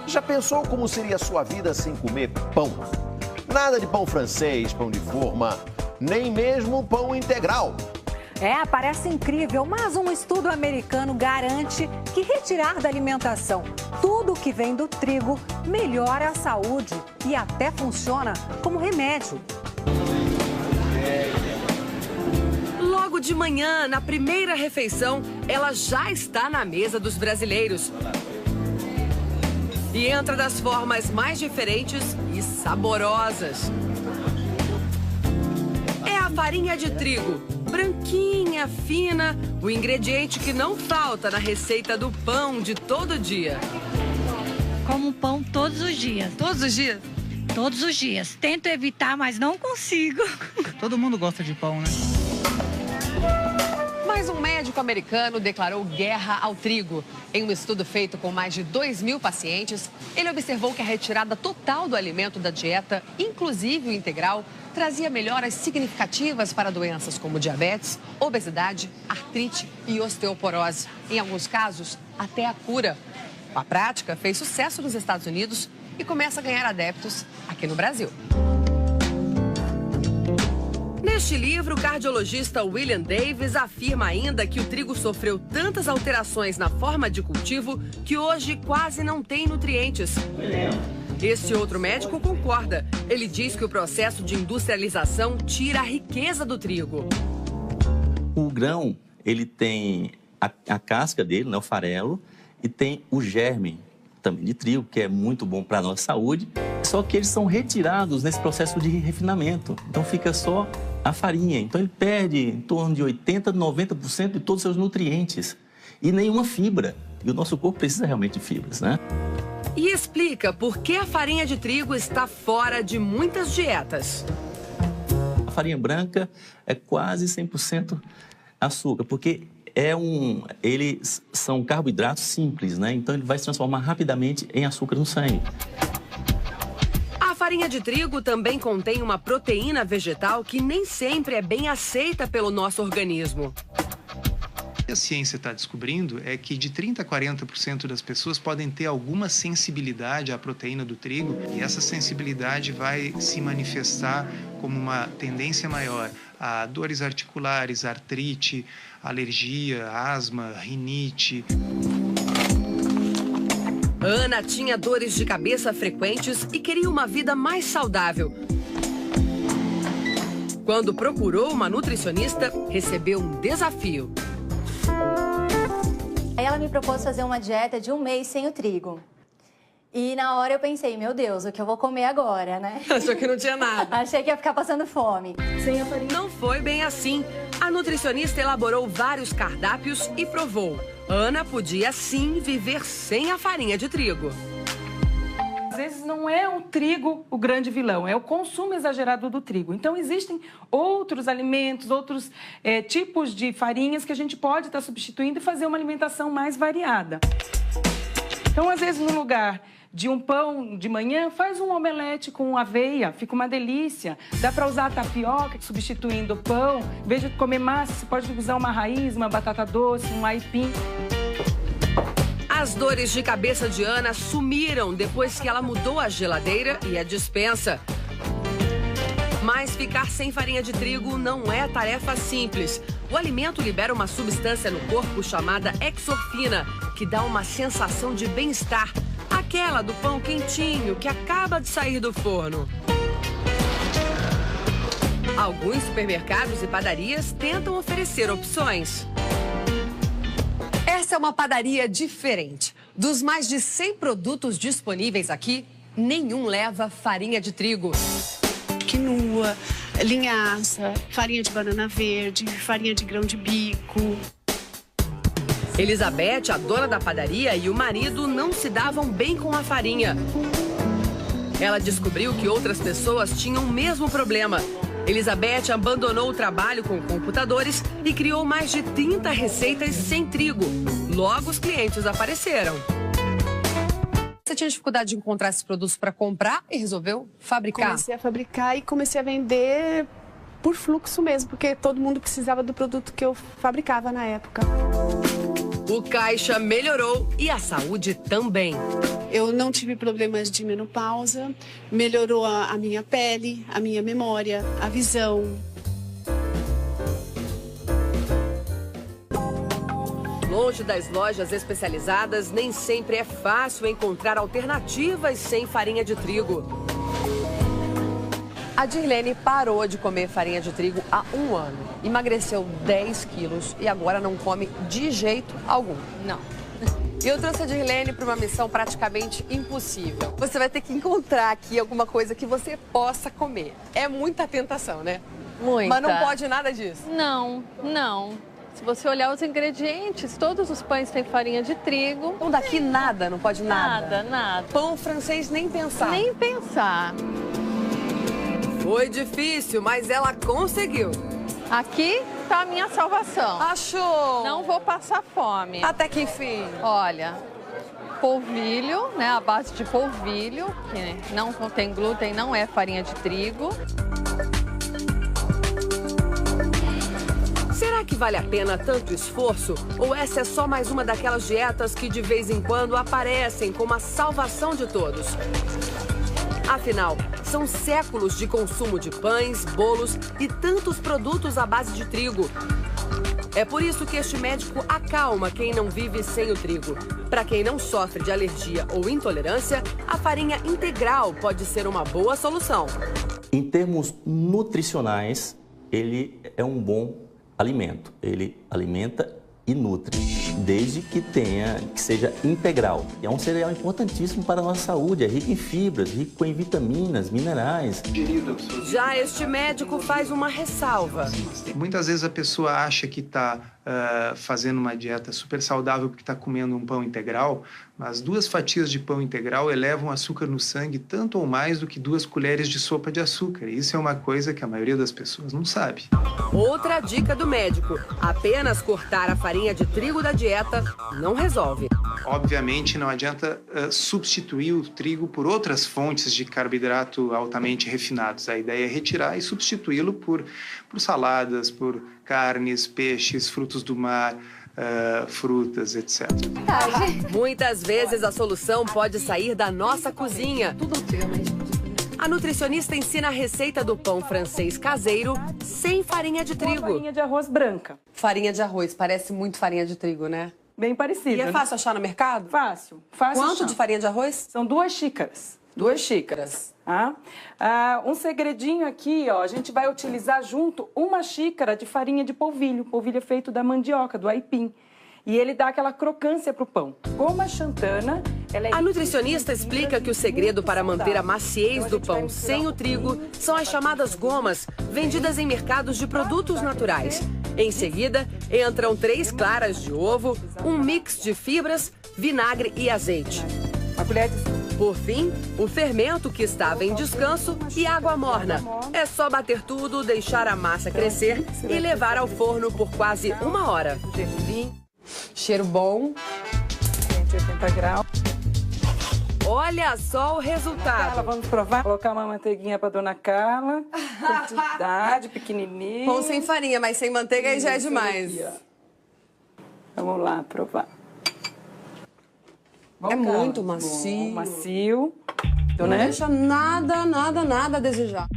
Já pensou como seria a sua vida sem comer pão? Nada de pão francês, pão de forma, nem mesmo pão integral. Parece incrível, mas um estudo americano garante que retirar da alimentação tudo que vem do trigo melhora a saúde e até funciona como remédio. Logo de manhã, na primeira refeição, ela já está na mesa dos brasileiros. E entra das formas mais diferentes e saborosas. É a farinha de trigo, branquinha, fina, o ingrediente que não falta na receita do pão de todo dia. Como pão todos os dias. Todos os dias? Todos os dias. Tento evitar, mas não consigo. Todo mundo gosta de pão, né? Mas um médico americano declarou guerra ao trigo. Em um estudo feito com mais de 2.000 pacientes, ele observou que a retirada total do alimento da dieta, inclusive o integral, trazia melhoras significativas para doenças como diabetes, obesidade, artrite e osteoporose. Em alguns casos, até a cura. A prática fez sucesso nos Estados Unidos e começa a ganhar adeptos aqui no Brasil. Neste livro, o cardiologista William Davis afirma ainda que o trigo sofreu tantas alterações na forma de cultivo que hoje quase não tem nutrientes. Esse outro médico concorda. Ele diz que o processo de industrialização tira a riqueza do trigo. O grão, ele tem a casca dele, né, o farelo, e tem o germe também de trigo, que é muito bom para a nossa saúde, só que eles são retirados nesse processo de refinamento. Então fica só a farinha. Então ele perde em torno de 80%, 90% de todos os seus nutrientes e nenhuma fibra. E o nosso corpo precisa realmente de fibras, né? E explica por que a farinha de trigo está fora de muitas dietas. A farinha branca é quase 100% açúcar, porque eles são carboidratos simples, né? Então ele vai se transformar rapidamente em açúcar no sangue. A farinha de trigo também contém uma proteína vegetal que nem sempre é bem aceita pelo nosso organismo. O que a ciência está descobrindo é que de 30% a 40% das pessoas podem ter alguma sensibilidade à proteína do trigo e essa sensibilidade vai se manifestar como uma tendência maior a dores articulares, artrite, alergia, asma, rinite. Ana tinha dores de cabeça frequentes e queria uma vida mais saudável. Quando procurou uma nutricionista, recebeu um desafio. Aí ela me propôs fazer uma dieta de 1 mês sem o trigo. E na hora eu pensei, meu Deus, o que eu vou comer agora, né? Achou que não tinha nada. Achei que ia ficar passando fome. Sem a farinha. Não foi bem assim. A nutricionista elaborou vários cardápios e provou. Ana podia sim viver sem a farinha de trigo. Às vezes não é o trigo o grande vilão, é o consumo exagerado do trigo. Então existem outros alimentos, outros tipos de farinhas que a gente pode estar substituindo e fazer uma alimentação mais variada. Então, às vezes, no lugar de um pão de manhã, faz um omelete com aveia, fica uma delícia. Dá para usar a tapioca substituindo o pão. Em vez de comer massa, você pode usar uma raiz, uma batata doce, um aipim. As dores de cabeça de Ana sumiram depois que ela mudou a geladeira e a despensa. Mas ficar sem farinha de trigo não é tarefa simples. O alimento libera uma substância no corpo chamada exorfina, que dá uma sensação de bem-estar. Aquela do pão quentinho que acaba de sair do forno. Alguns supermercados e padarias tentam oferecer opções. Essa é uma padaria diferente. Dos mais de 100 produtos disponíveis aqui, nenhum leva farinha de trigo. Quinoa, linhaça, farinha de banana verde, farinha de grão de bico. Elizabeth, a dona da padaria, e o marido não se davam bem com a farinha. Ela descobriu que outras pessoas tinham o mesmo problema. Elizabeth abandonou o trabalho com computadores e criou mais de 30 receitas sem trigo. Logo, os clientes apareceram. Você tinha dificuldade de encontrar esses produtos para comprar e resolveu fabricar? Comecei a fabricar e comecei a vender por fluxo mesmo, porque todo mundo precisava do produto que eu fabricava na época. O caixa melhorou e a saúde também. Eu não tive problemas de menopausa, melhorou a minha pele, a minha memória, a visão. Longe das lojas especializadas, nem sempre é fácil encontrar alternativas sem farinha de trigo. A Dirlene parou de comer farinha de trigo há 1 ano. Emagreceu 10 quilos e agora não come de jeito algum. Não. E eu trouxe a Dirlene para uma missão praticamente impossível. Você vai ter que encontrar aqui alguma coisa que você possa comer. É muita tentação, né? Muita. Mas não pode nada disso. Não, não. Se você olhar os ingredientes, todos os pães têm farinha de trigo. Então daqui nada, não pode nada? Nada. Pão francês nem pensar. Nem pensar. Foi difícil, mas ela conseguiu. Aqui tá a minha salvação. Achou? Não vou passar fome. Até que enfim. Olha, polvilho, né? A base de polvilho, que não contém glúten, não é farinha de trigo. Será que vale a pena tanto esforço? Ou essa é só mais uma daquelas dietas que de vez em quando aparecem como a salvação de todos? Afinal, são séculos de consumo de pães, bolos e tantos produtos à base de trigo. É por isso que este médico acalma quem não vive sem o trigo. Para quem não sofre de alergia ou intolerância, a farinha integral pode ser uma boa solução. Em termos nutricionais, ele é um bom alimento. Ele alimenta e nutre, desde que seja integral. É um cereal importantíssimo para a nossa saúde, é rico em fibras, rico em vitaminas, minerais. Já este médico faz uma ressalva. Muitas vezes a pessoa acha que está fazendo uma dieta super saudável porque está comendo um pão integral, mas 2 fatias de pão integral elevam açúcar no sangue tanto ou mais do que 2 colheres de sopa de açúcar. E isso é uma coisa que a maioria das pessoas não sabe. Outra dica do médico: apenas cortar a farinha de trigo da dieta não resolve. Obviamente, não adianta substituir o trigo por outras fontes de carboidrato altamente refinados. A ideia é retirar e substituí-lo por saladas, por carnes, peixes, frutos do mar, frutas, etc. Muitas vezes a solução pode sair da nossa cozinha. A nutricionista ensina a receita do pão francês caseiro sem farinha de trigo. Farinha de arroz branca. Farinha de arroz, parece muito farinha de trigo, né? Bem parecido. E é fácil achar no mercado? Fácil. Quanto de farinha de arroz? São 2 xícaras. 2 xícaras. Um segredinho aqui, ó, a gente vai utilizar junto 1 xícara de farinha de polvilho. Polvilho é feito da mandioca, do aipim. E ele dá aquela crocância pro pão. Como a xantana, ela é... A nutricionista explica que o segredo para manter a maciez do pão sem o trigo são as chamadas gomas, vendidas em mercados de produtos naturais. Em seguida, entram 3 claras de ovo, um mix de fibras, vinagre e azeite. Uma colher de... Por fim, o fermento que estava em descanso e água morna. É só bater tudo, deixar a massa crescer e levar ao forno por quase 1 hora. Cheiro bom. 180 graus. Olha só o resultado. Carla, vamos provar? Colocar uma manteiguinha para dona Carla. Quantidade, pequenininho. Pão sem farinha, mas sem manteiga aí já é demais. Vamos lá, provar. É muito macio. Bom, macio. Não deixa nada a desejar.